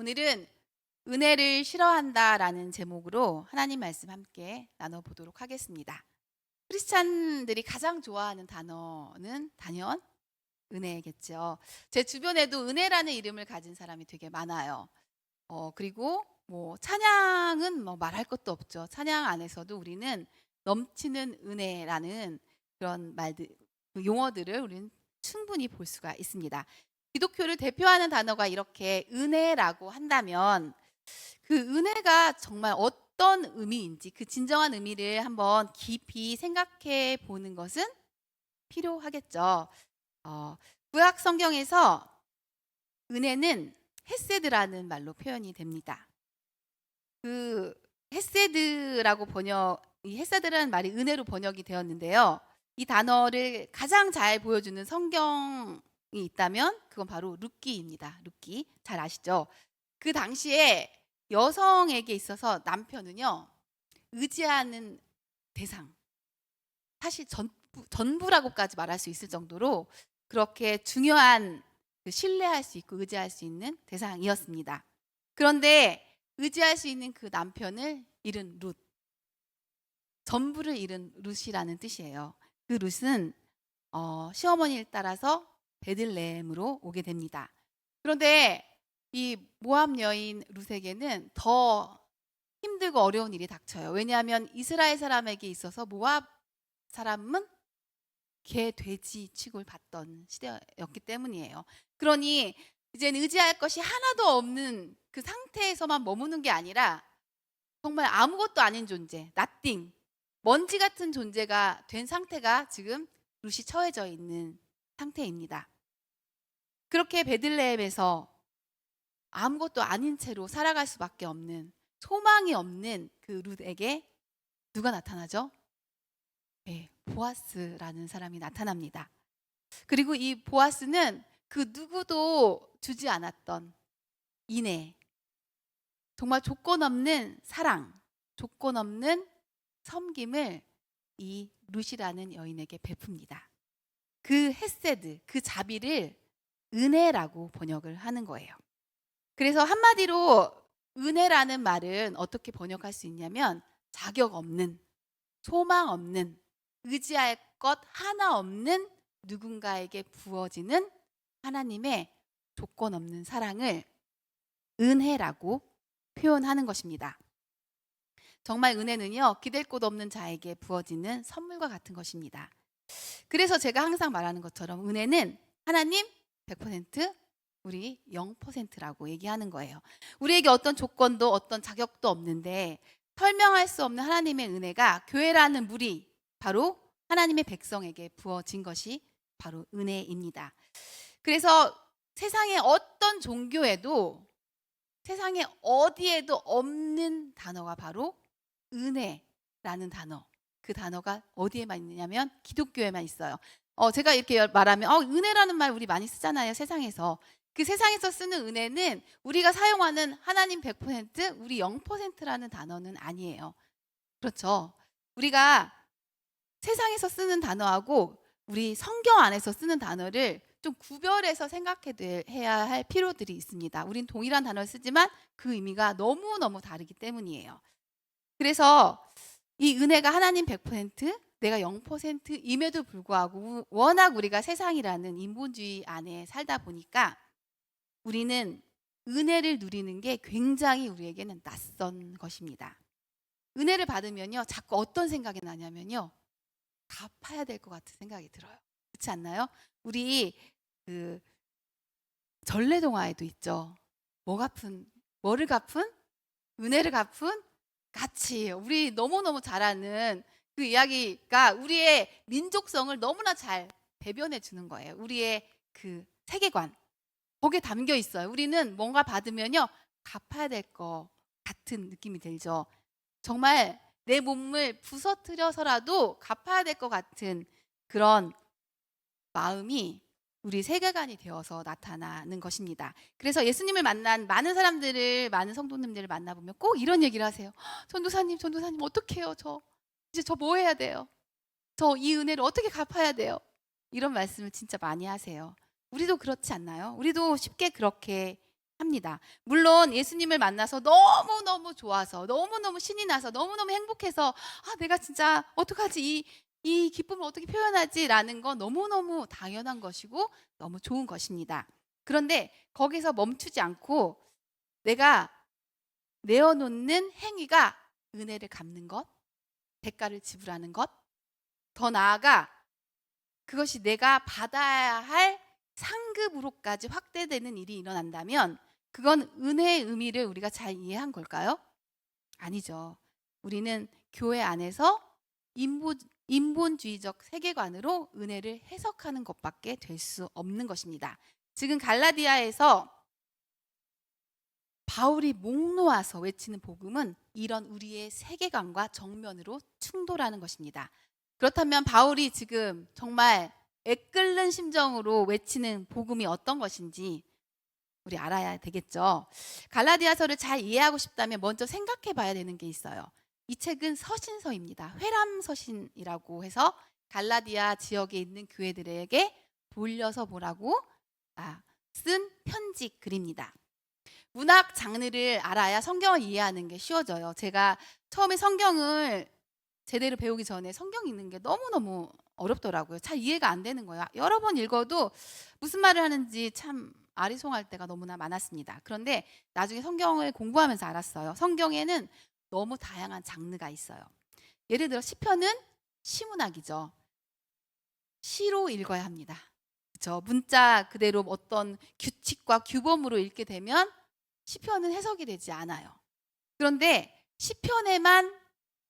오늘은 은혜를 싫어한다라는 제목으로 하나님 말씀 함께 나눠보도록 하겠습니다. 크리스찬들이 가장 좋아하는 단어는 단연 은혜겠죠. 제 주변에도 은혜라는 이름을 가진 사람이 되게 많아요. 그리고 찬양은 말할 것도 없죠. 찬양 안에서도 우리는 넘치는 은혜라는 그런 말들, 그 용어들을 우리는 충분히 볼 수가 있습니다. 기독교를 대표하는 단어가 이렇게 은혜라고 한다면 그 은혜가 정말 어떤 의미인지 그 진정한 의미를 한번 깊이 생각해 보는 것은 필요하겠죠. 구약 성경에서 은혜는 헤세드라는 말로 표현이 됩니다. 그 헤세드라고 이 헤세드라는 말이 은혜로 번역이 되었는데요. 이 단어를 가장 잘 보여주는 성경이 있다면 그건 바로 룻기입니다. 룻기 잘 아시죠? 그 당시에 여성에게 있어서 남편은요 의지하는 대상, 사실 전부라고까지 말할 수 있을 정도로 그렇게 중요한 신뢰할 수 있고 의지할 수 있는 대상이었습니다. 그런데 의지할 수 있는 그 남편을 잃은 룻, 전부를 잃은 룻이라는 뜻이에요. 그 룻은 시어머니를 따라서 베들레헴으로 오게 됩니다. 그런데 이 모압 여인 룻에게는 더 힘들고 어려운 일이 닥쳐요. 왜냐하면 이스라엘 사람에게 있어서 모압 사람은 개, 돼지 취급을 받던 시대였기 때문이에요. 그러니 이제는 의지할 것이 하나도 없는 그 상태에서만 머무는 게 아니라 정말 아무것도 아닌 존재, nothing, 먼지 같은 존재가 된 상태가 지금 룻이 처해져 있는 상태입니다. 그렇게 베들레헴에서 아무것도 아닌 채로 살아갈 수밖에 없는, 소망이 없는 그 룻에게 누가 나타나죠? 네, 보아스라는 사람이 나타납니다. 그리고 이 보아스는 그 누구도 주지 않았던 인애, 정말 조건 없는 사랑, 조건 없는 섬김을 이 룻이라는 여인에게 베풉니다. 그 헤세드, 그 자비를 은혜라고 번역을 하는 거예요. 그래서 한마디로 은혜라는 말은 어떻게 번역할 수 있냐면 자격 없는, 소망 없는, 의지할 것 하나 없는 누군가에게 부어지는 하나님의 조건 없는 사랑을 은혜라고 표현하는 것입니다. 정말 은혜는요, 기댈 곳 없는 자에게 부어지는 선물과 같은 것입니다. 그래서 제가 항상 말하는 것처럼 은혜는 하나님 100%, 우리 0%라고 얘기하는 거예요. 우리에게 어떤 조건도 어떤 자격도 없는데 설명할 수 없는 하나님의 은혜가 교회라는 무리, 바로 하나님의 백성에게 부어진 것이 바로 은혜입니다. 그래서 세상의 어떤 종교에도, 세상에 어디에도 없는 단어가 바로 은혜라는 단어. 그 단어가 어디에만 있느냐면 기독교에만 있어요. 제가 이렇게 말하면 은혜라는 말 우리 많이 쓰잖아요, 세상에서. 그 세상에서 쓰는 은혜는 우리가 사용하는 하나님 100%, 우리 0%라는 단어는 아니에요. 그렇죠? 우리가 세상에서 쓰는 단어하고 우리 성경 안에서 쓰는 단어를 좀 구별해서 생각해야 할 필요들이 있습니다. 우린 동일한 단어를 쓰지만 그 의미가 너무너무 다르기 때문이에요. 그래서 이 은혜가 하나님 100%, 내가 0%임에도 불구하고 워낙 우리가 세상이라는 인본주의 안에 살다 보니까 우리는 은혜를 누리는 게 굉장히 우리에게는 낯선 것입니다. 은혜를 받으면요, 자꾸 어떤 생각이 나냐면요, 갚아야 될 것 같은 생각이 들어요. 그렇지 않나요? 우리 그 전래동화에도 있죠. 뭐를 갚은? 은혜를 갚은? 같이 우리 너무너무 잘 아는 그 이야기가 우리의 민족성을 너무나 잘 대변해 주는 거예요. 우리의 그 세계관, 거기에 담겨 있어요. 우리는 뭔가 받으면요, 갚아야 될 것 같은 느낌이 들죠. 정말 내 몸을 부서뜨려서라도 갚아야 될 것 같은 그런 마음이 우리 세계관이 되어서 나타나는 것입니다. 그래서 예수님을 만난 많은 사람들을, 많은 성도님들을 만나보면 꼭 이런 얘기를 하세요. 전도사님 어떡해요? 이제 저 뭐 해야 돼요? 저 이 은혜를 어떻게 갚아야 돼요? 이런 말씀을 진짜 많이 하세요. 우리도 그렇지 않나요? 우리도 쉽게 그렇게 합니다. 물론 예수님을 만나서 너무너무 좋아서 너무너무 신이 나서 너무너무 행복해서 내가 진짜 어떡하지 이 기쁨을 어떻게 표현하지 라는 건 너무너무 당연한 것이고 너무 좋은 것입니다. 그런데 거기서 멈추지 않고 내가 내어놓는 행위가 은혜를 갚는 것, 대가를 지불하는 것, 더 나아가 그것이 내가 받아야 할 상급으로까지 확대되는 일이 일어난다면 그건 은혜의 의미를 우리가 잘 이해한 걸까요? 아니죠. 우리는 교회 안에서 인본주의적 세계관으로 은혜를 해석하는 것밖에 될 수 없는 것입니다. 지금 갈라디아에서 바울이 목 놓아서 외치는 복음은 이런 우리의 세계관과 정면으로 충돌하는 것입니다. 그렇다면 바울이 지금 정말 애끓는 심정으로 외치는 복음이 어떤 것인지 우리 알아야 되겠죠. 갈라디아서를 잘 이해하고 싶다면 먼저 생각해 봐야 되는 게 있어요. 이 책은 서신서입니다. 회람서신이라고 해서 갈라디아 지역에 있는 교회들에게 돌려서 보라고 쓴 편지 글입니다. 문학 장르를 알아야 성경을 이해하는 게 쉬워져요. 제가 처음에 성경을 제대로 배우기 전에 성경 읽는 게 너무너무 어렵더라고요. 잘 이해가 안 되는 거예요. 여러 번 읽어도 무슨 말을 하는지 참 아리송할 때가 너무나 많았습니다. 그런데 나중에 성경을 공부하면서 알았어요. 성경에는 너무 다양한 장르가 있어요. 예를 들어 시편은 시문학이죠. 시로 읽어야 합니다. 그렇죠? 문자 그대로 어떤 규칙과 규범으로 읽게 되면 시편은 해석이 되지 않아요. 그런데 시편에만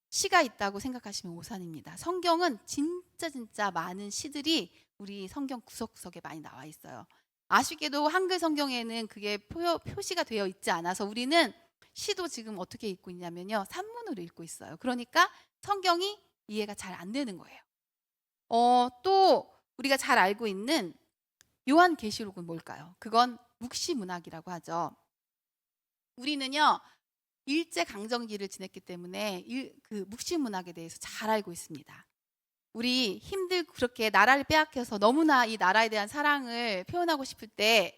시가 있다고 생각하시면 오산입니다. 성경은 진짜 많은 시들이 우리 성경 구석구석에 많이 나와 있어요. 아쉽게도 한글 성경에는 그게 표시가 되어 있지 않아서 우리는 시도 지금 어떻게 읽고 있냐면요. 산문으로 읽고 있어요. 그러니까 성경이 이해가 잘 안 되는 거예요. 또 우리가 잘 알고 있는 요한계시록은 뭘까요? 그건 묵시문학이라고 하죠. 우리는요. 일제강점기를 지냈기 때문에 그 묵시문학에 대해서 잘 알고 있습니다. 우리 힘들고 그렇게 나라를 빼앗겨서 너무나 이 나라에 대한 사랑을 표현하고 싶을 때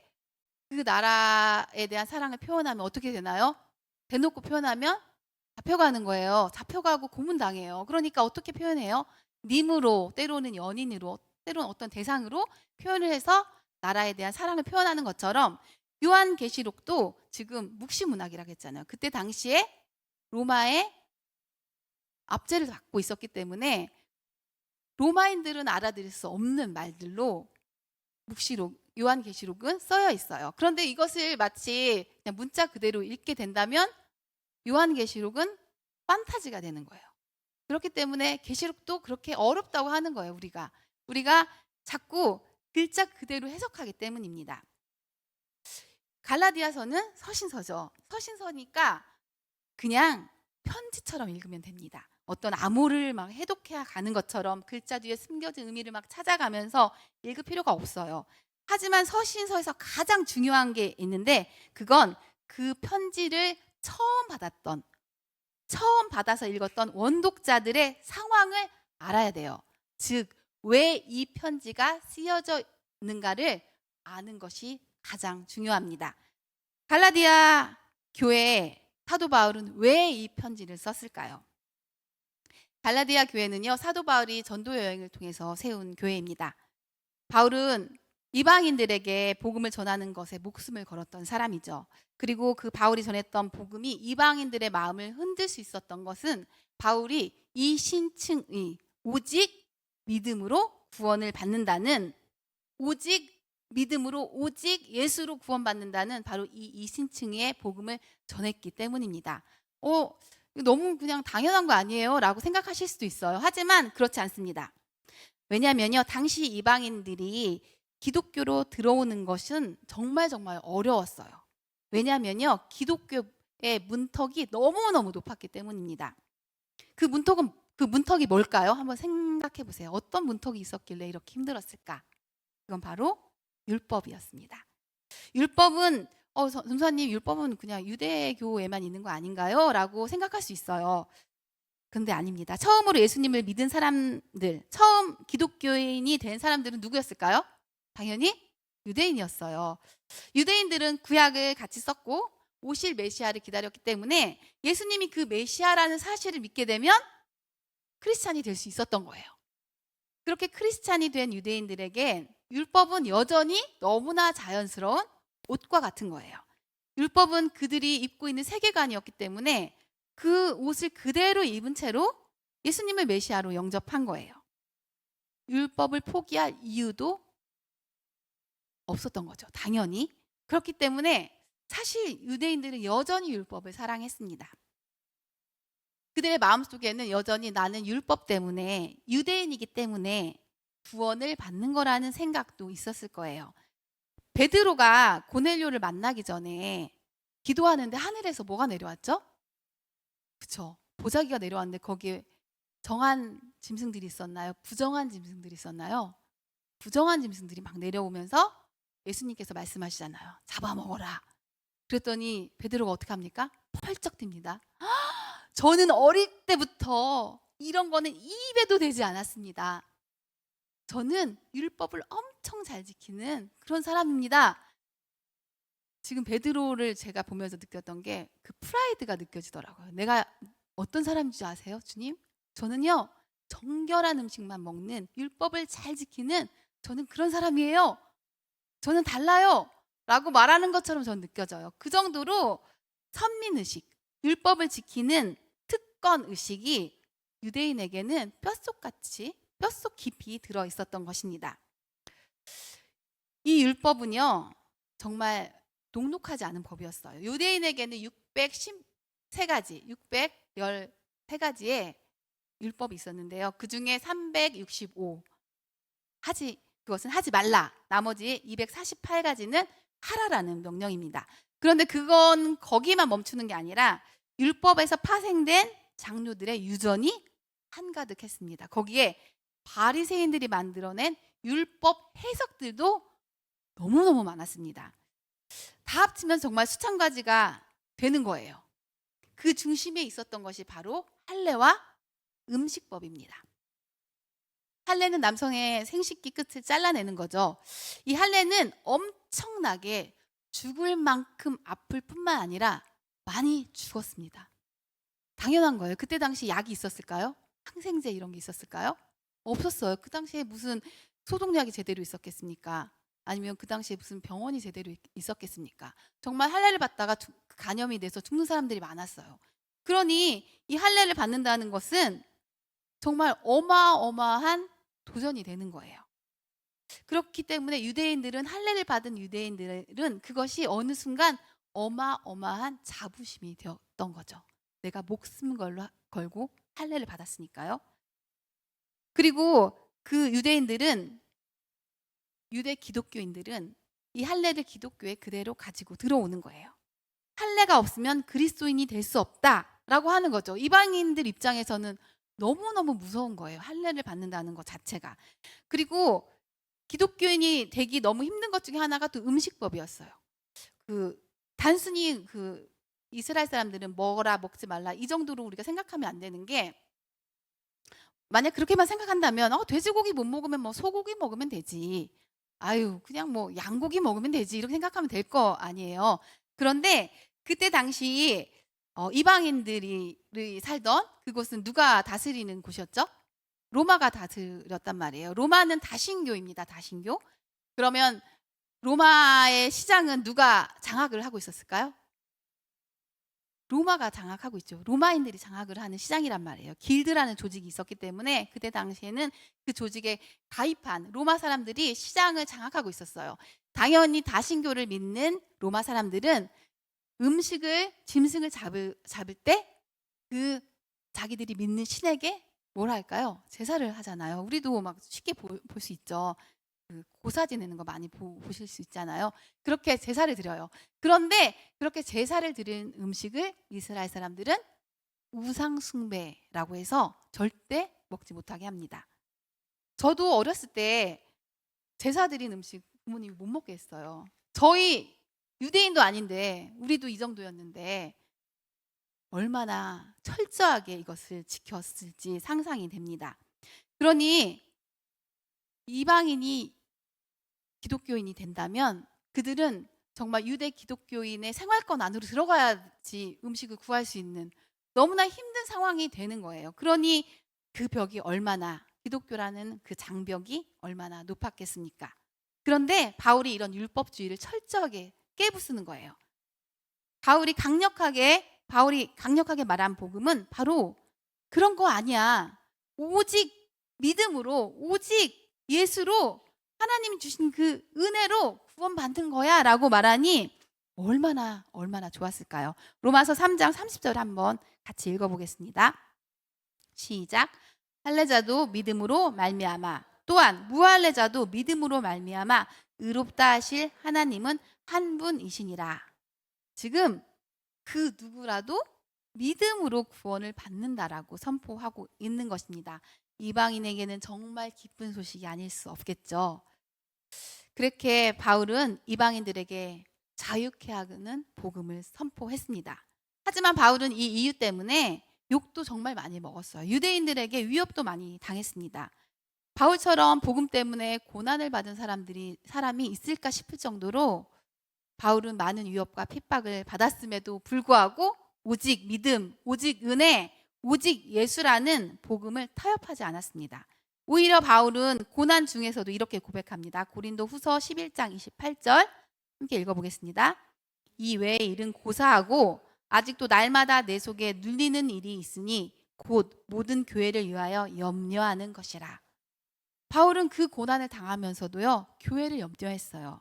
그 나라에 대한 사랑을 표현하면 어떻게 되나요? 대놓고 표현하면 잡혀가는 거예요. 잡혀가고 고문당해요. 그러니까 어떻게 표현해요? 님으로, 때로는 연인으로, 때로는 어떤 대상으로 표현을 해서 나라에 대한 사랑을 표현하는 것처럼 요한계시록도 지금 묵시문학이라고 했잖아요. 그때 당시에 로마의 압제를 받고 있었기 때문에 로마인들은 알아들을 수 없는 말들로 요한계시록은 써여 있어요. 그런데 이것을 마치 그냥 문자 그대로 읽게 된다면 요한계시록은 판타지가 되는 거예요. 그렇기 때문에 계시록도 그렇게 어렵다고 하는 거예요. 우리가 자꾸 글자 그대로 해석하기 때문입니다. 갈라디아서는 서신서죠. 서신서니까 그냥 편지처럼 읽으면 됩니다. 어떤 암호를 막 해독해 가는 것처럼 글자 뒤에 숨겨진 의미를 막 찾아가면서 읽을 필요가 없어요. 하지만 서신서에서 가장 중요한 게 있는데 그건 그 편지를 처음 받아서 읽었던 원독자들의 상황을 알아야 돼요. 즉, 왜 이 편지가 쓰여져 있는가를 아는 것이 가장 중요합니다. 갈라디아 교회에 사도 바울은 왜 이 편지를 썼을까요? 갈라디아 교회는요, 사도 바울이 전도 여행을 통해서 세운 교회입니다. 바울은 이방인들에게 복음을 전하는 것에 목숨을 걸었던 사람이죠. 그리고 그 바울이 전했던 복음이 이방인들의 마음을 흔들 수 있었던 것은 바울이 이 신층의 오직 믿음으로 구원을 받는다는, 오직 믿음으로 오직 예수로 구원받는다는 바로 이 신층의 복음을 전했기 때문입니다. 너무 그냥 당연한 거 아니에요? 라고 생각하실 수도 있어요. 하지만 그렇지 않습니다. 왜냐하면요, 당시 이방인들이 기독교로 들어오는 것은 정말 어려웠어요. 왜냐하면요, 기독교의 문턱이 너무너무 높았기 때문입니다. 그 문턱이 뭘까요? 한번 생각해 보세요. 어떤 문턱이 있었길래 이렇게 힘들었을까? 그건 바로 율법이었습니다. 율법은 전사님, 율법은 그냥 유대교에만 있는 거 아닌가요? 라고 생각할 수 있어요. 근데 아닙니다. 처음으로 예수님을 믿은 사람들, 처음 기독교인이 된 사람들은 누구였을까요? 당연히 유대인이었어요. 유대인들은 구약을 같이 썼고 오실 메시아를 기다렸기 때문에 예수님이 그 메시아라는 사실을 믿게 되면 크리스찬이 될 수 있었던 거예요. 그렇게 크리스찬이 된 유대인들에게 율법은 여전히 너무나 자연스러운 옷과 같은 거예요. 율법은 그들이 입고 있는 세계관이었기 때문에 그 옷을 그대로 입은 채로 예수님을 메시아로 영접한 거예요. 율법을 포기할 이유도 없었던 거죠. 당연히. 그렇기 때문에 사실 유대인들은 여전히 율법을 사랑했습니다. 그들의 마음속에는 여전히 나는 율법 때문에, 유대인이기 때문에 구원을 받는 거라는 생각도 있었을 거예요. 베드로가 고넬료를 만나기 전에 기도하는데 하늘에서 뭐가 내려왔죠? 그쵸. 보자기가 내려왔는데 거기에 정한 짐승들이 있었나요? 부정한 짐승들이 있었나요? 부정한 짐승들이 막 내려오면서 예수님께서 말씀하시잖아요. 잡아먹어라. 그랬더니 베드로가 어떻게 합니까? 펄쩍 뜁니다. 저는 어릴 때부터 이런 거는 입에도 되지 않았습니다. 저는 율법을 엄청 잘 지키는 그런 사람입니다. 지금 베드로를 제가 보면서 느꼈던 게 그 프라이드가 느껴지더라고요. 내가 어떤 사람인지 아세요, 주님? 저는요, 정결한 음식만 먹는, 율법을 잘 지키는 저는 그런 사람이에요. 저는 달라요. 라고 말하는 것처럼 저는 느껴져요. 그 정도로 선민의식, 율법을 지키는 특권 의식이 유대인에게는 뼛속같이, 뼛속 깊이 들어 있었던 것입니다. 이 율법은요, 정말 녹록하지 않은 법이었어요. 유대인에게는 613가지, 613가지의 율법이 있었는데요. 그 중에 365, 그것은 하지 말라. 나머지 248가지는 하라라는 명령입니다. 그런데 그건 거기만 멈추는 게 아니라 율법에서 파생된 장로들의 유전이 한가득했습니다. 거기에 바리새인들이 만들어낸 율법 해석들도 너무너무 많았습니다. 다 합치면 정말 수천 가지가 되는 거예요. 그 중심에 있었던 것이 바로 할례와 음식법입니다. 할례는 남성의 생식기 끝을 잘라내는 거죠. 이 할례는 엄청나게 죽을 만큼 아플 뿐만 아니라 많이 죽었습니다. 당연한 거예요. 그때 당시 약이 있었을까요? 항생제 이런 게 있었을까요? 없었어요. 그 당시에 무슨 소독약이 제대로 있었겠습니까? 아니면 그 당시에 무슨 병원이 제대로 있었겠습니까? 정말 할례를 받다가 간염이 돼서 죽는 사람들이 많았어요. 그러니 이 할례를 받는다는 것은 정말 어마어마한 도전이 되는 거예요. 그렇기 때문에 유대인들은, 할례를 받은 유대인들은 그것이 어느 순간 어마어마한 자부심이 되었던 거죠. 내가 목숨 걸고 할례를 받았으니까요. 그리고 그 유대 기독교인들은 이 할례를 기독교에 그대로 가지고 들어오는 거예요. 할례가 없으면 그리스도인이 될 수 없다라고 하는 거죠. 이방인들 입장에서는 너무너무 무서운 거예요. 할례를 받는다는 것 자체가. 그리고 기독교인이 되기 너무 힘든 것 중에 하나가 또 음식법이었어요. 단순히 이스라엘 사람들은 먹어라 먹지 말라 이 정도로 우리가 생각하면 안 되는 게, 만약 그렇게만 생각한다면 돼지고기 못 먹으면 뭐 소고기 먹으면 되지. 아유, 그냥 뭐 양고기 먹으면 되지. 이렇게 생각하면 될 거 아니에요. 그런데 그때 당시 이방인들이 살던 그곳은 누가 다스리는 곳이었죠? 로마가 다스렸단 말이에요. 로마는 다신교입니다. 다신교. 그러면 로마의 시장은 누가 장악을 하고 있었을까요? 로마가 장악하고 있죠. 로마인들이 장악을 하는 시장이란 말이에요. 길드라는 조직이 있었기 때문에 그때 당시에는 그 조직에 가입한 로마 사람들이 시장을 장악하고 있었어요. 당연히 다신교를 믿는 로마 사람들은 짐승을 잡을 때 그 자기들이 믿는 신에게 뭐라 할까요? 제사를 하잖아요. 우리도 막 쉽게 볼 수 있죠. 고사 지내는 거 많이 보실 수 있잖아요. 그렇게 제사를 드려요. 그런데 그렇게 제사를 드린 음식을 이스라엘 사람들은 우상 숭배라고 해서 절대 먹지 못하게 합니다. 저도 어렸을 때 제사 드린 음식 부모님이 못 먹게 했어요. 저희 유대인도 아닌데 우리도 이 정도였는데 얼마나 철저하게 이것을 지켰을지 상상이 됩니다. 그러니 이방인이 기독교인이 된다면 그들은 정말 유대 기독교인의 생활권 안으로 들어가야지 음식을 구할 수 있는 너무나 힘든 상황이 되는 거예요. 그러니 그 벽이 얼마나, 기독교라는 그 장벽이 얼마나 높았겠습니까? 그런데 바울이 이런 율법주의를 철저하게 깨부수는 거예요. 바울이 강력하게 말한 복음은 바로 그런 거 아니야. 오직 믿음으로, 오직 예수로, 하나님이 주신 그 은혜로 구원받는 거야 라고 말하니 얼마나 좋았을까요? 로마서 3장 30절 한번 같이 읽어보겠습니다. 시작. 할례자도 믿음으로 말미암아, 또한 무할례자도 믿음으로 말미암아 의롭다 하실 하나님은 한 분이시니라. 지금 그 누구라도 믿음으로 구원을 받는다라고 선포하고 있는 것입니다. 이방인에게는 정말 기쁜 소식이 아닐 수 없겠죠. 그렇게 바울은 이방인들에게 자유케 하는 복음을 선포했습니다. 하지만 바울은 이 이유 때문에 욕도 정말 많이 먹었어요. 유대인들에게 위협도 많이 당했습니다. 바울처럼 복음 때문에 고난을 받은 사람이 있을까 싶을 정도로 바울은 많은 위협과 핍박을 받았음에도 불구하고 오직 믿음, 오직 은혜, 오직 예수라는 복음을 타협하지 않았습니다. 오히려 바울은 고난 중에서도 이렇게 고백합니다. 고린도 후서 11장 28절 함께 읽어보겠습니다. 이 외의 일은 고사하고 아직도 날마다 내 속에 눌리는 일이 있으니 곧 모든 교회를 위하여 염려하는 것이라. 바울은 그 고난을 당하면서도요, 교회를 염려했어요.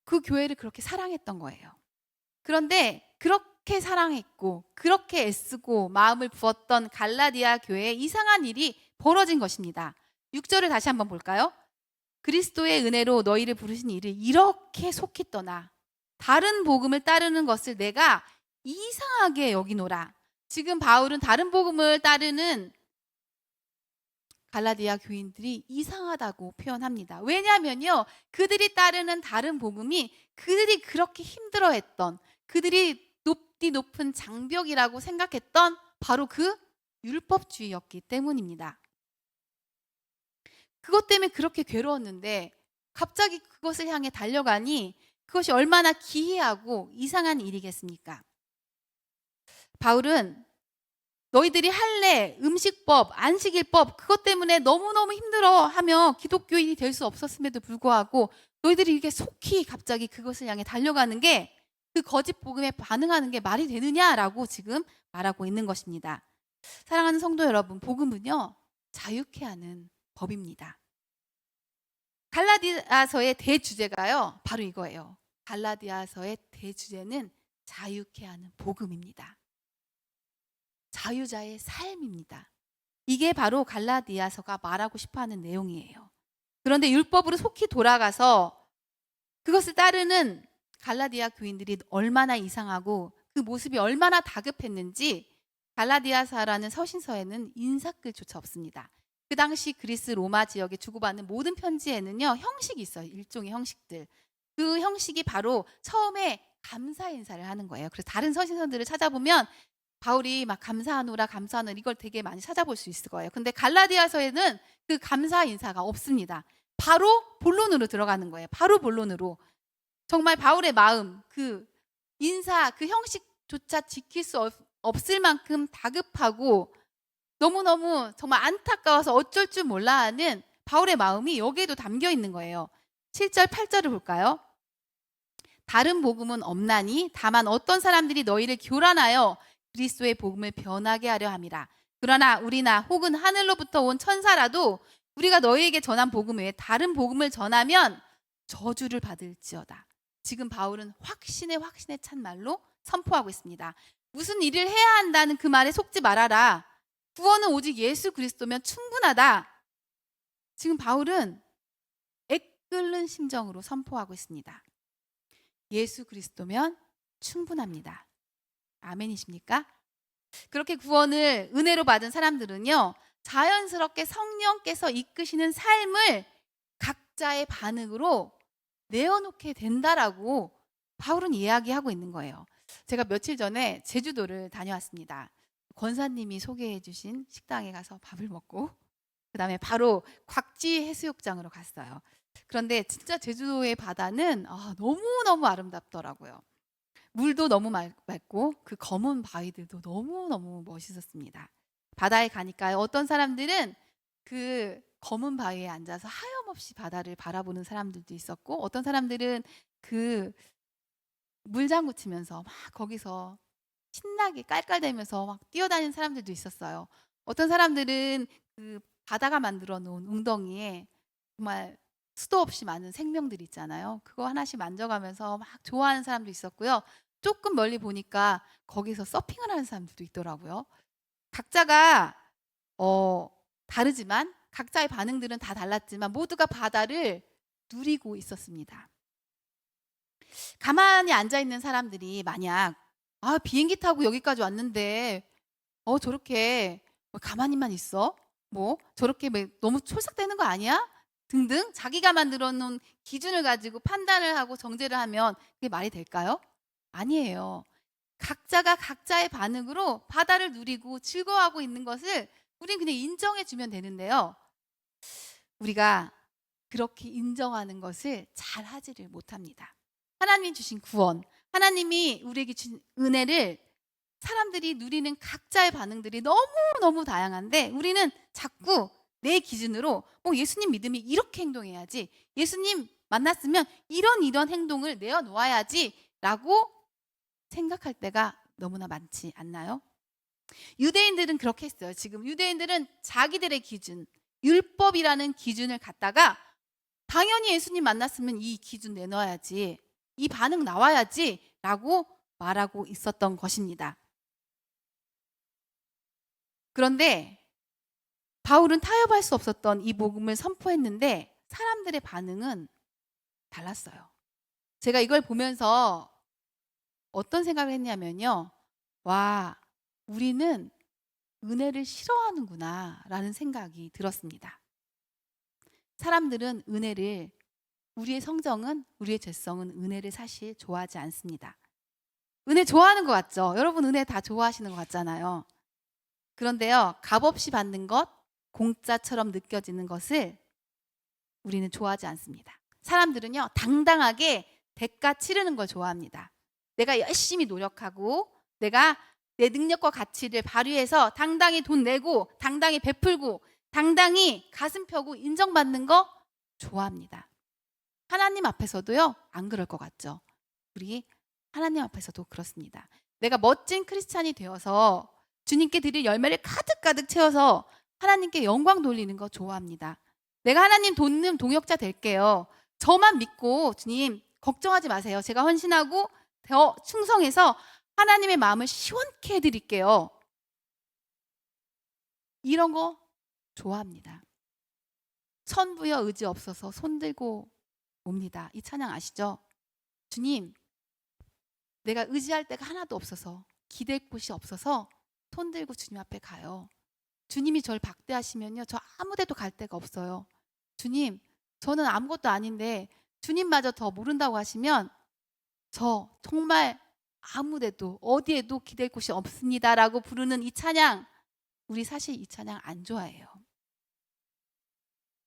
그 교회를 그렇게 사랑했던 거예요. 그런데 그렇게 사랑했고 그렇게 애쓰고 마음을 부었던 갈라디아 교회에 이상한 일이 벌어진 것입니다. 6절을 다시 한번 볼까요? 그리스도의 은혜로 너희를 부르신 이를 이렇게 속히 떠나 다른 복음을 따르는 것을 내가 이상하게 여기노라. 지금 바울은 다른 복음을 따르는 갈라디아 교인들이 이상하다고 표현합니다. 왜냐하면요, 그들이 따르는 다른 복음이 그들이 그렇게 힘들어했던, 그들이 높은 장벽이라고 생각했던 바로 그 율법주의였기 때문입니다. 그것 때문에 그렇게 괴로웠는데 갑자기 그것을 향해 달려가니 그것이 얼마나 기이하고 이상한 일이겠습니까? 바울은 너희들이 할례, 음식법, 안식일법 그것 때문에 너무너무 힘들어하며 기독교인이 될 수 없었음에도 불구하고 너희들이 이렇게 속히 갑자기 그것을 향해 달려가는 게, 그 거짓 복음에 반응하는 게 말이 되느냐라고 지금 말하고 있는 것입니다. 사랑하는 성도 여러분, 복음은요, 자유케 하는 법입니다. 갈라디아서의 대주제가요, 바로 이거예요. 갈라디아서의 대주제는 자유케 하는 복음입니다. 자유자의 삶입니다. 이게 바로 갈라디아서가 말하고 싶어하는 내용이에요. 그런데 율법으로 속히 돌아가서 그것을 따르는 갈라디아 교인들이 얼마나 이상하고 그 모습이 얼마나 다급했는지 갈라디아서라는 서신서에는 인사글조차 없습니다. 그 당시 그리스 로마 지역에 주고받는 모든 편지에는요, 형식이 있어요. 일종의 형식들. 그 형식이 바로 처음에 감사 인사를 하는 거예요. 그래서 다른 서신서들을 찾아보면 바울이 막 감사하노라 이걸 되게 많이 찾아볼 수 있을 거예요. 근데 갈라디아서에는 그 감사 인사가 없습니다. 바로 본론으로 들어가는 거예요. 바로 본론으로. 정말 바울의 마음, 그 인사, 그 형식조차 지킬 수 없을 만큼 다급하고 너무너무 정말 안타까워서 어쩔 줄 몰라 하는 바울의 마음이 여기에도 담겨 있는 거예요. 7절, 8절을 볼까요? 다른 복음은 없나니 다만 어떤 사람들이 너희를 교란하여 그리스도의 복음을 변하게 하려 함이라. 그러나 우리나 혹은 하늘로부터 온 천사라도 우리가 너희에게 전한 복음 외에 다른 복음을 전하면 저주를 받을지어다. 지금 바울은 확신에 찬 말로 선포하고 있습니다. 무슨 일을 해야 한다는 그 말에 속지 말아라. 구원은 오직 예수 그리스도면 충분하다. 지금 바울은 애끓는 심정으로 선포하고 있습니다. 예수 그리스도면 충분합니다. 아멘이십니까? 그렇게 구원을 은혜로 받은 사람들은요, 자연스럽게 성령께서 이끄시는 삶을 각자의 반응으로 내어놓게 된다라고 바울은 이야기하고 있는 거예요. 제가 며칠 전에 제주도를 다녀왔습니다. 권사님이 소개해 주신 식당에 가서 밥을 먹고 그 다음에 바로 곽지 해수욕장으로 갔어요. 그런데 진짜 제주도의 바다는 너무너무 아름답더라고요. 물도 너무 맑고 그 검은 바위들도 너무너무 멋있었습니다. 바다에 가니까 어떤 사람들은 그 검은 바위에 앉아서 하염없이 바다를 바라보는 사람들도 있었고, 어떤 사람들은 그 물장구 치면서 막 거기서 신나게 깔깔대면서 막 뛰어다니는 사람들도 있었어요. 어떤 사람들은 그 바다가 만들어 놓은 웅덩이에 정말 수도 없이 많은 생명들이 있잖아요. 그거 하나씩 만져가면서 막 좋아하는 사람도 있었고요. 조금 멀리 보니까 거기서 서핑을 하는 사람들도 있더라고요. 각자가 어 다르지만 각자의 반응들은 다 달랐지만 모두가 바다를 누리고 있었습니다. 가만히 앉아 있는 사람들이 만약 비행기 타고 여기까지 왔는데 저렇게 가만히만 있어? 뭐 저렇게 너무 촐싹대는 거 아니야? 등등 자기가 만들어 놓은 기준을 가지고 판단을 하고 정죄를 하면 그게 말이 될까요? 아니에요. 각자가 각자의 반응으로 바다를 누리고 즐거워하고 있는 것을 우린 그냥 인정해 주면 되는데요. 우리가 그렇게 인정하는 것을 잘 하지를 못합니다. 하나님이 주신 구원, 하나님이 우리에게 주신 은혜를 사람들이 누리는 각자의 반응들이 너무너무 다양한데 우리는 자꾸 내 기준으로 예수님 믿으면 이렇게 행동해야지, 예수님 만났으면 이런 행동을 내어놓아야지 라고 생각할 때가 너무나 많지 않나요? 유대인들은 그렇게 했어요. 지금 유대인들은 자기들의 기준, 율법이라는 기준을 갖다가 당연히 예수님 만났으면 이 기준 내놔야지, 이 반응 나와야지 라고 말하고 있었던 것입니다. 그런데 바울은 타협할 수 없었던 이 복음을 선포했는데 사람들의 반응은 달랐어요. 제가 이걸 보면서 어떤 생각을 했냐면요. 와, 우리는 은혜를 싫어하는구나 라는 생각이 들었습니다. 사람들은 은혜를, 우리의 성정은, 우리의 죄성은 은혜를 사실 좋아하지 않습니다. 은혜 좋아하는 것 같죠? 여러분 은혜 다 좋아하시는 것 같잖아요. 그런데요, 값없이 받는 것, 공짜처럼 느껴지는 것을 우리는 좋아하지 않습니다. 사람들은요, 당당하게 대가 치르는 걸 좋아합니다. 내가 열심히 노력하고 내가 내 능력과 가치를 발휘해서 당당히 돈 내고 당당히 베풀고 당당히 가슴 펴고 인정받는 거 좋아합니다. 하나님 앞에서도요, 안 그럴 것 같죠? 우리 하나님 앞에서도 그렇습니다. 내가 멋진 크리스찬이 되어서 주님께 드릴 열매를 가득가득 채워서 하나님께 영광 돌리는 거 좋아합니다. 내가 하나님 돕는 동역자 될게요. 저만 믿고 주님 걱정하지 마세요. 제가 헌신하고 더 충성해서 하나님의 마음을 시원케 해드릴게요. 이런 거 좋아합니다. 천부여 의지 없어서 손들고 옵니다. 이 찬양 아시죠? 주님, 내가 의지할 데가 하나도 없어서, 기댈 곳이 없어서 손들고 주님 앞에 가요. 주님이 저를 박대하시면요, 저 아무 데도 갈 데가 없어요. 주님, 저는 아무것도 아닌데 주님마저 더 모른다고 하시면 저 정말 아무 데도 어디에도 기댈 곳이 없습니다 라고 부르는 이 찬양, 우리 사실 이 찬양 안 좋아해요.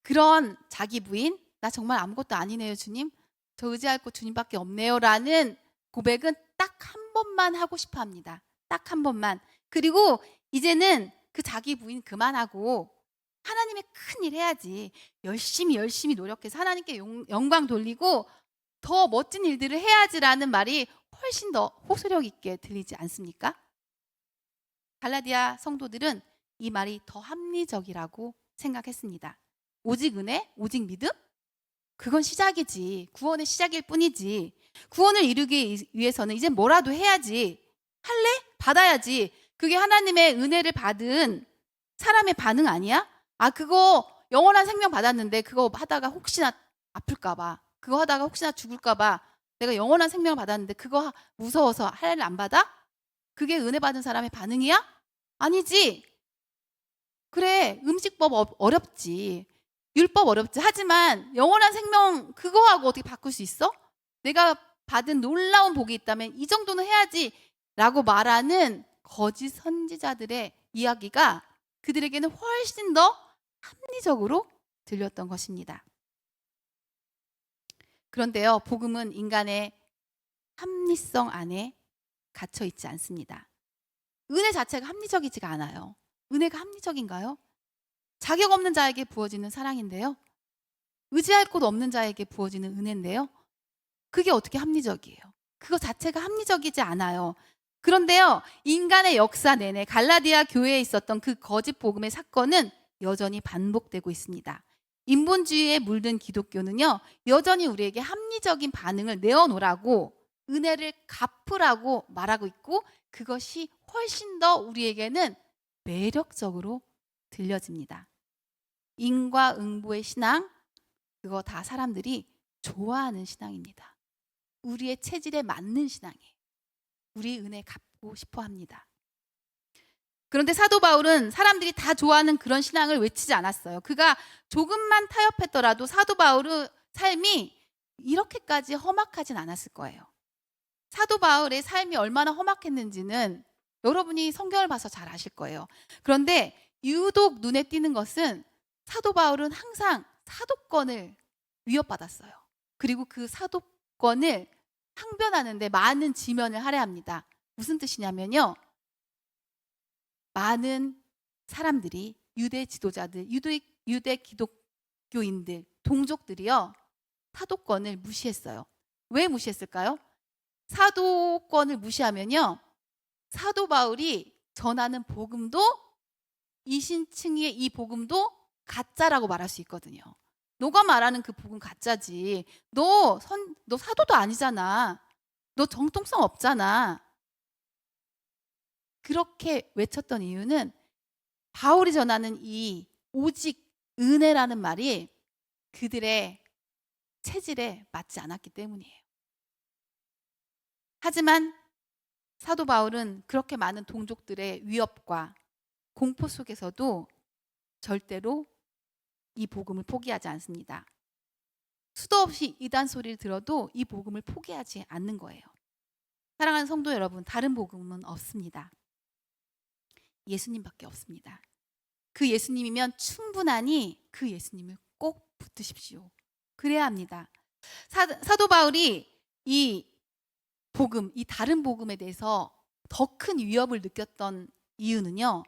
그런 자기 부인, 나 정말 아무것도 아니네요 주님, 저 의지할 곳 주님밖에 없네요 라는 고백은 딱 한 번만 하고 싶어 합니다. 딱 한 번만. 그리고 이제는 그 자기 부인 그만하고 하나님의 큰일 해야지, 열심히 노력해서 하나님께 영광 돌리고 더 멋진 일들을 해야지라는 말이 훨씬 더 호소력 있게 들리지 않습니까? 갈라디아 성도들은 이 말이 더 합리적이라고 생각했습니다. 오직 은혜, 오직 믿음? 그건 시작이지. 구원의 시작일 뿐이지. 구원을 이루기 위해서는 이제 뭐라도 해야지. 할래? 받아야지. 그게 하나님의 은혜를 받은 사람의 반응 아니야? 그거 영원한 생명 받았는데 그거 하다가 혹시나 아플까봐, 그거 하다가 혹시나 죽을까봐 내가 영원한 생명을 받았는데 그거 무서워서 할례를 안 받아? 그게 은혜 받은 사람의 반응이야? 아니지. 그래, 음식법 어렵지. 율법 어렵지. 하지만 영원한 생명 그거하고 어떻게 바꿀 수 있어? 내가 받은 놀라운 복이 있다면 이 정도는 해야지 라고 말하는 거짓 선지자들의 이야기가 그들에게는 훨씬 더 합리적으로 들렸던 것입니다. 그런데요, 복음은 인간의 합리성 안에 갇혀 있지 않습니다. 은혜 자체가 합리적이지가 않아요. 은혜가 합리적인가요? 자격 없는 자에게 부어지는 사랑인데요. 의지할 곳 없는 자에게 부어지는 은혜인데요. 그게 어떻게 합리적이에요? 그거 자체가 합리적이지 않아요. 그런데요, 인간의 역사 내내 갈라디아 교회에 있었던 그 거짓 복음의 사건은 여전히 반복되고 있습니다. 인본주의에 물든 기독교는요, 여전히 우리에게 합리적인 반응을 내어놓으라고, 은혜를 갚으라고 말하고 있고, 그것이 훨씬 더 우리에게는 매력적으로 들려집니다. 인과응보의 신앙, 그거 다 사람들이 좋아하는 신앙입니다. 우리의 체질에 맞는 신앙이에요. 우리 은혜 갚고 싶어 합니다. 그런데 사도 바울은 사람들이 다 좋아하는 그런 신앙을 외치지 않았어요. 그가 조금만 타협했더라도 사도 바울의 삶이 이렇게까지 험악하진 않았을 거예요. 사도 바울의 삶이 얼마나 험악했는지는 여러분이 성경을 봐서 잘 아실 거예요. 그런데 유독 눈에 띄는 것은 사도 바울은 항상 사도권을 위협받았어요. 그리고 그 사도권을 항변하는데 많은 지면을 할애합니다. 무슨 뜻이냐면요, 많은 사람들이, 유대 지도자들, 유대 기독교인들, 동족들이요, 사도권을 무시했어요. 왜 무시했을까요? 사도권을 무시하면요, 사도 바울이 전하는 복음도, 이신층의 이 복음도 가짜라고 말할 수 있거든요. 너가 말하는 그 복음 가짜지. 너 사도도 아니잖아. 너 정통성 없잖아. 그렇게 외쳤던 이유는 바울이 전하는 이 오직 은혜라는 말이 그들의 체질에 맞지 않았기 때문이에요. 하지만 사도 바울은 그렇게 많은 동족들의 위협과 공포 속에서도 절대로 이 복음을 포기하지 않습니다. 수도 없이 이단 소리를 들어도 이 복음을 포기하지 않는 거예요. 사랑하는 성도 여러분, 다른 복음은 없습니다. 예수님밖에 없습니다. 그 예수님이면 충분하니 그 예수님을 꼭 붙드십시오. 그래야 합니다. 사도 바울이 이 복음, 이 다른 복음에 대해서 더 큰 위협을 느꼈던 이유는요,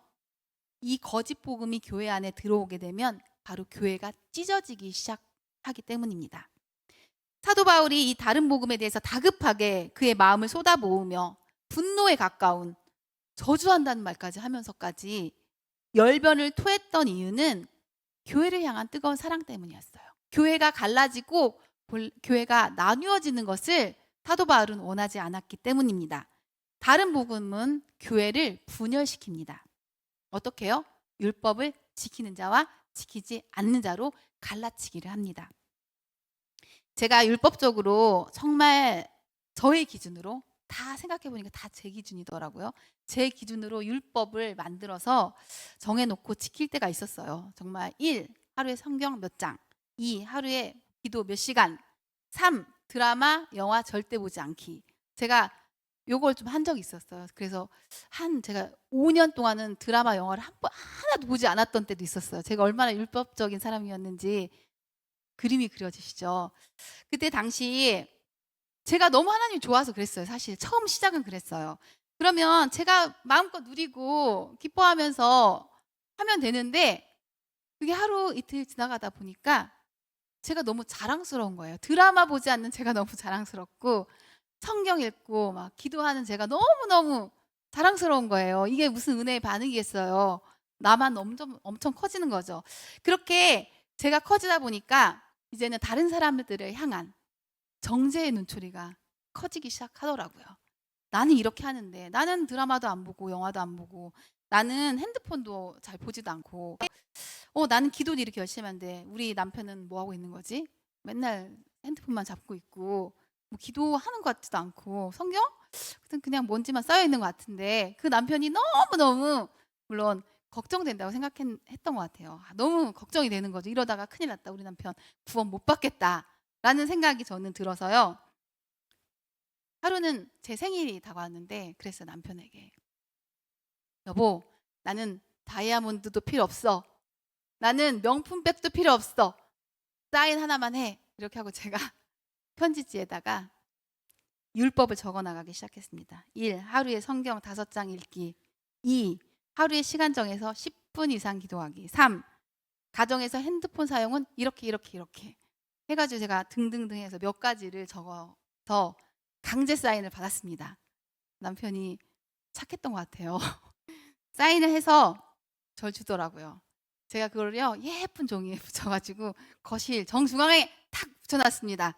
이 거짓 복음이 교회 안에 들어오게 되면 바로 교회가 찢어지기 시작하기 때문입니다. 사도 바울이 이 다른 복음에 대해서 다급하게 그의 마음을 쏟아부으며 분노에 가까운 저주한다는 말까지 하면서까지 열변을 토했던 이유는 교회를 향한 뜨거운 사랑 때문이었어요. 교회가 갈라지고 교회가 나누어지는 것을 사도 바울은 원하지 않았기 때문입니다. 다른 복음은 교회를 분열시킵니다. 어떻게요? 율법을 지키는 자와 지키지 않는 자로 갈라치기를 합니다. 제가 율법적으로 정말 저의 기준으로 다 생각해보니까 다 제 기준이더라고요. 제 기준으로 율법을 만들어서 정해놓고 지킬 때가 있었어요. 정말 1. 하루에 성경 몇 장, 2. 하루에 기도 몇 시간, 3. 드라마, 영화 절대 보지 않기. 제가 요걸 좀 한 적이 있었어요. 그래서 제가 5년 동안은 드라마, 영화를 하나도 보지 않았던 때도 있었어요. 제가 얼마나 율법적인 사람이었는지 그림이 그려지시죠. 그때 당시 제가 너무 하나님 좋아서 그랬어요. 사실 처음 시작은 그랬어요. 그러면 제가 마음껏 누리고 기뻐하면서 하면 되는데 그게 하루 이틀 지나가다 보니까 제가 너무 자랑스러운 거예요. 드라마 보지 않는 제가 너무 자랑스럽고 성경 읽고 막 기도하는 제가 너무너무 자랑스러운 거예요. 이게 무슨 은혜의 반응이겠어요. 나만 엄청 커지는 거죠. 그렇게 제가 커지다 보니까 이제는 다른 사람들을 향한 정죄의 눈초리가 커지기 시작하더라고요. 나는 이렇게 하는데, 나는 드라마도 안 보고 영화도 안 보고, 나는 핸드폰도 잘 보지도 않고, 나는 기도도 이렇게 열심히 하는데 우리 남편은 뭐 하고 있는 거지? 맨날 핸드폰만 잡고 있고 뭐 기도하는 것 같지도 않고 성경? 그냥 먼지만 쌓여 있는 것 같은데, 그 남편이 너무너무 물론 걱정된다고 생각했던 것 같아요. 너무 걱정이 되는 거죠. 이러다가 큰일 났다. 우리 남편 구원 못 받겠다. 라는 생각이 저는 들어서요. 하루는 제 생일이 다가왔는데 그랬어요, 남편에게. 여보, 나는 다이아몬드도 필요 없어. 나는 명품백도 필요 없어. 사인 하나만 해. 이렇게 하고 제가 편지지에다가 율법을 적어 나가기 시작했습니다. 1. 하루에 성경 5장 읽기. 2. 하루에 시간 정해서 10분 이상 기도하기. 3. 가정에서 핸드폰 사용은 이렇게 해가지고 제가 등등등 해서 몇 가지를 적어서 강제 사인을 받았습니다. 남편이 착했던 것 같아요. 사인을 해서 절 주더라고요. 제가 그걸요 예쁜 종이에 붙여가지고 거실 정중앙에 탁 붙여놨습니다.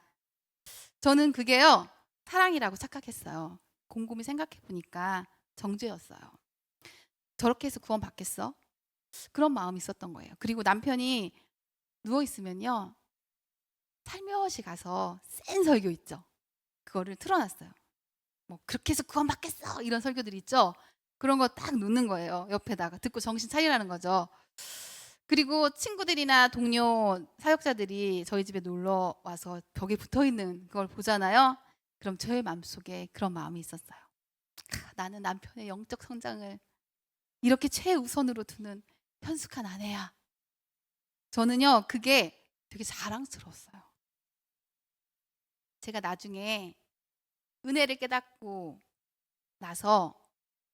저는 그게요 사랑이라고 착각했어요. 곰곰이 생각해 보니까 정죄였어요. 저렇게 해서 구원 받겠어? 그런 마음이 있었던 거예요. 그리고 남편이 누워 있으면요 살며시 가서 센 설교 있죠. 그거를 틀어놨어요. 뭐 그렇게 해서 구원 받겠어 이런 설교들이 있죠. 그런 거 딱 놓는 거예요. 옆에다가 듣고 정신 차리라는 거죠. 그리고 친구들이나 동료 사역자들이 저희 집에 놀러 와서 벽에 붙어 있는 걸 보잖아요. 그럼 저의 마음속에 그런 마음이 있었어요. 나는 남편의 영적 성장을 이렇게 최우선으로 두는 편숙한 아내야. 저는요 그게 되게 자랑스러웠어요. 제가 나중에 은혜를 깨닫고 나서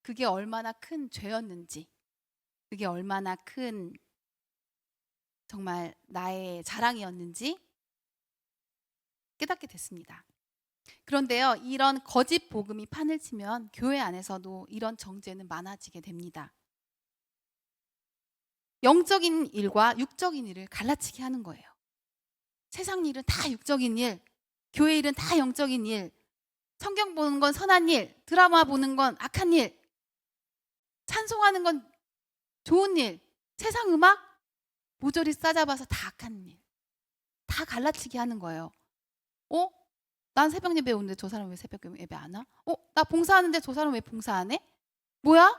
그게 얼마나 큰 죄였는지, 그게 얼마나 큰 정말 나의 자랑이었는지 깨닫게 됐습니다. 그런데요, 이런 거짓 복음이 판을 치면 교회 안에서도 이런 정죄는 많아지게 됩니다. 영적인 일과 육적인 일을 갈라치게 하는 거예요. 세상 일은 다 육적인 일, 교회 일은 다 영적인 일, 성경 보는 건 선한 일, 드라마 보는 건 악한 일, 찬송하는 건 좋은 일, 세상 음악 모조리 싸잡아서 다 악한 일, 다 갈라치게 하는 거예요. 난 새벽 예배 오는데 저 사람 왜 새벽 예배 안 와? 나 봉사하는데 저 사람 왜 봉사 안 해? 뭐야?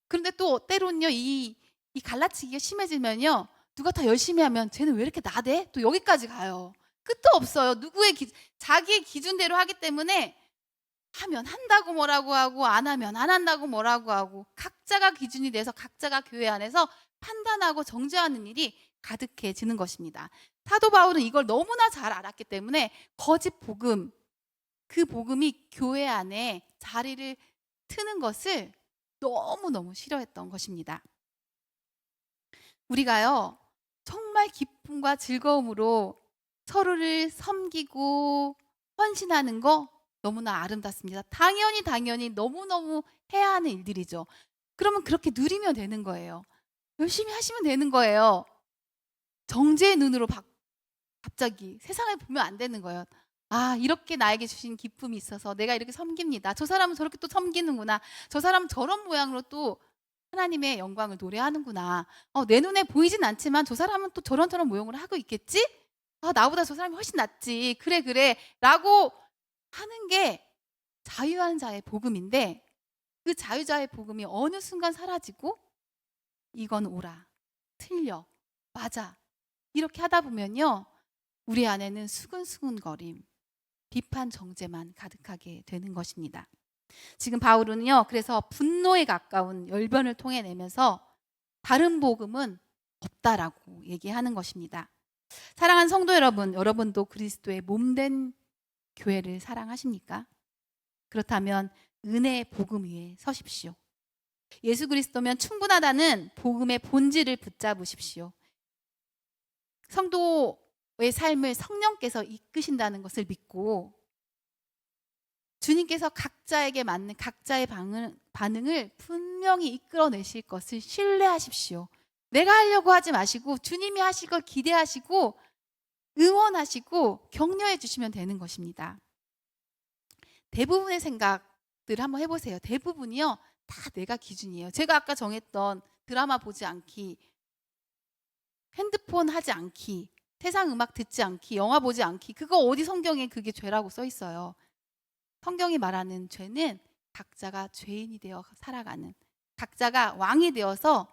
그런데 또 때로는요 이 갈라치기가 심해지면요 누가 다 열심히 하면 쟤는 왜 이렇게 나대? 또 여기까지 가요. 끝도 없어요. 자기의 기준대로 하기 때문에 하면 한다고 뭐라고 하고 안 하면 안 한다고 뭐라고 하고 각자가 기준이 돼서 각자가 교회 안에서 판단하고 정죄하는 일이 가득해지는 것입니다. 사도 바울은 이걸 너무나 잘 알았기 때문에 거짓 복음, 그 복음이 교회 안에 자리를 트는 것을 너무너무 싫어했던 것입니다. 우리가요 정말 기쁨과 즐거움으로 서로를 섬기고 헌신하는 거 너무나 아름답습니다. 당연히 너무너무 해야 하는 일들이죠. 그러면 그렇게 누리면 되는 거예요. 열심히 하시면 되는 거예요. 정죄의 눈으로 갑자기 세상을 보면 안 되는 거예요. 이렇게 나에게 주신 기쁨이 있어서 내가 이렇게 섬깁니다. 저 사람은 저렇게 또 섬기는구나. 저 사람은 저런 모양으로 또 하나님의 영광을 노래하는구나. 내 눈에 보이진 않지만 저 사람은 또 저런 모형을 하고 있겠지? 나보다 저 사람이 훨씬 낫지. 그래 라고 하는 게 자유한 자의 복음인데 그 자유자의 복음이 어느 순간 사라지고 이건 옳아, 틀려, 맞아 이렇게 하다 보면요 우리 안에는 수근수근거림, 비판, 정죄만 가득하게 되는 것입니다. 지금 바울은요 그래서 분노에 가까운 열변을 통해내면서 다른 복음은 없다라고 얘기하는 것입니다. 사랑하는 성도 여러분, 여러분도 그리스도의 몸된 교회를 사랑하십니까? 그렇다면 은혜의 복음 위에 서십시오. 예수 그리스도면 충분하다는 복음의 본질을 붙잡으십시오. 성도의 삶을 성령께서 이끄신다는 것을 믿고 주님께서 각자에게 맞는 각자의 반응을 분명히 이끌어내실 것을 신뢰하십시오. 내가 하려고 하지 마시고 주님이 하실 걸 기대하시고 응원하시고 격려해 주시면 되는 것입니다. 대부분의 생각들 한번 해보세요. 대부분이요 다 내가 기준이에요. 제가 아까 정했던 드라마 보지 않기, 핸드폰 하지 않기, 세상 음악 듣지 않기, 영화 보지 않기, 그거 어디 성경에 그게 죄라고 써 있어요. 성경이 말하는 죄는 각자가 죄인이 되어 살아가는, 각자가 왕이 되어서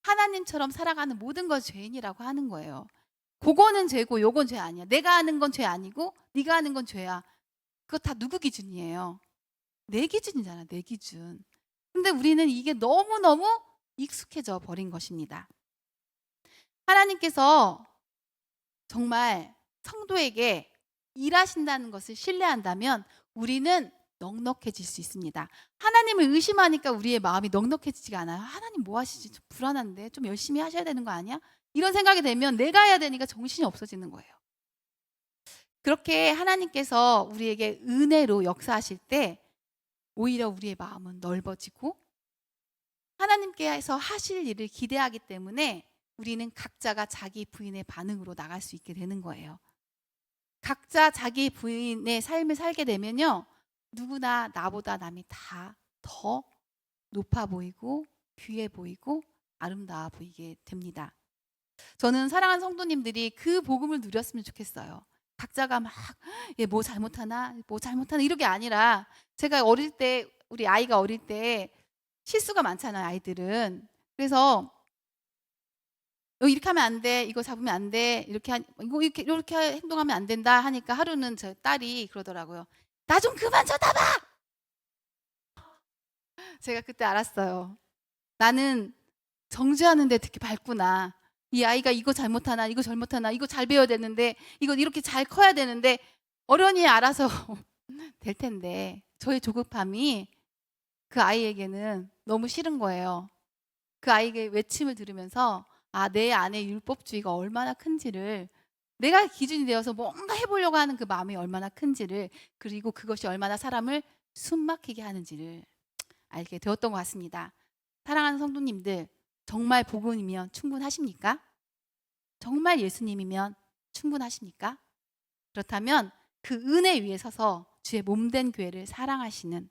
하나님처럼 살아가는 모든 걸 죄인이라고 하는 거예요. 그거는 죄고 요건 죄 아니야. 내가 하는 건 죄 아니고 네가 하는 건 죄야. 그거 다 누구 기준이에요? 내 기준이잖아, 내 기준. 근데 우리는 이게 너무너무 익숙해져 버린 것입니다. 하나님께서 정말 성도에게 일하신다는 것을 신뢰한다면 우리는 넉넉해질 수 있습니다. 하나님을 의심하니까 우리의 마음이 넉넉해지지가 않아요. 하나님 뭐 하시지? 좀 불안한데 좀 열심히 하셔야 되는 거 아니야? 이런 생각이 되면 내가 해야 되니까 정신이 없어지는 거예요. 그렇게 하나님께서 우리에게 은혜로 역사하실 때 오히려 우리의 마음은 넓어지고 하나님께서 하실 일을 기대하기 때문에 우리는 각자가 자기 부인의 반응으로 나갈 수 있게 되는 거예요. 각자 자기 부인의 삶을 살게 되면요, 누구나 나보다 남이 다 더 높아 보이고 귀해 보이고 아름다워 보이게 됩니다. 저는 사랑하는 성도님들이 그 복음을 누렸으면 좋겠어요. 각자가 막 얘 뭐 잘못하나 뭐 잘못하나 이런 게 아니라, 제가 어릴 때, 우리 아이가 어릴 때 실수가 많잖아요, 아이들은. 그래서 이렇게 하면 안 돼, 이거 잡으면 안 돼, 이거 이렇게 행동하면 안 된다 하니까 하루는 저 딸이 그러더라고요. 나 좀 그만 쳐다봐. 제가 그때 알았어요. 나는 정죄하는데 특히 밝구나. 이 아이가 이거 잘못하나 이거 잘못하나, 이거 잘 배워야 되는데 이거 이렇게 잘 커야 되는데 어련히 알아서 될 텐데, 저의 조급함이 그 아이에게는 너무 싫은 거예요. 그 아이의 외침을 들으면서 내 안에 율법주의가 얼마나 큰지를, 내가 기준이 되어서 뭔가 해보려고 하는 그 마음이 얼마나 큰지를, 그리고 그것이 얼마나 사람을 숨막히게 하는지를 알게 되었던 것 같습니다. 사랑하는 성도님들, 정말 복음이면 충분하십니까? 정말 예수님이면 충분하십니까? 그렇다면 그 은혜 위에 서서 주의 몸된 교회를 사랑하시는,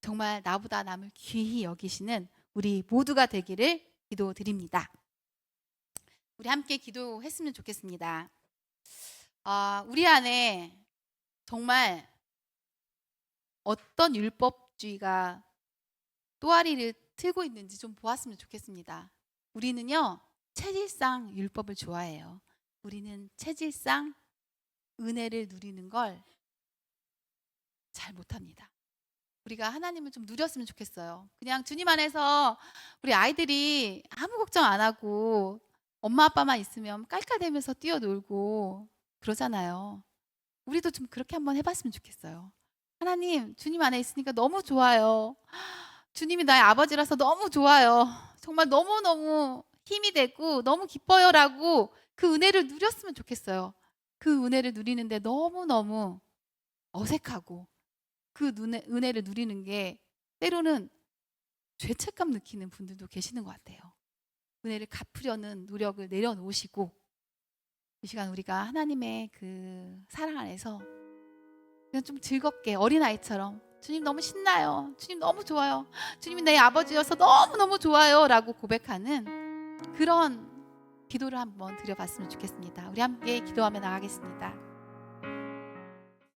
정말 나보다 남을 귀히 여기시는 우리 모두가 되기를 기도드립니다. 우리 함께 기도했으면 좋겠습니다. 우리 안에 정말 어떤 율법주의가 또아리를 틀고 있는지 좀 보았으면 좋겠습니다. 우리는요, 체질상 율법을 좋아해요. 우리는 체질상 은혜를 누리는 걸 잘 못합니다. 우리가 하나님을 좀 누렸으면 좋겠어요. 그냥 주님 안에서 우리 아이들이 아무 걱정 안 하고 엄마 아빠만 있으면 깔깔대면서 뛰어놀고 그러잖아요. 우리도 좀 그렇게 한번 해봤으면 좋겠어요. 하나님, 주님 안에 있으니까 너무 좋아요. 주님이 나의 아버지라서 너무 좋아요. 정말 너무너무 힘이 되고 너무 기뻐요라고 그 은혜를 누렸으면 좋겠어요. 그 은혜를 누리는데 너무너무 어색하고 그 은혜를 누리는 게 때로는 죄책감 느끼는 분들도 계시는 것 같아요. 은혜를 갚으려는 노력을 내려놓으시고, 이 시간 우리가 하나님의 그 사랑 안에서 그냥 좀 즐겁게 어린아이처럼 주님 너무 신나요, 주님 너무 좋아요, 주님이 내 아버지여서 너무너무 좋아요 라고 고백하는 그런 기도를 한번 드려봤으면 좋겠습니다. 우리 함께 기도하며 나가겠습니다.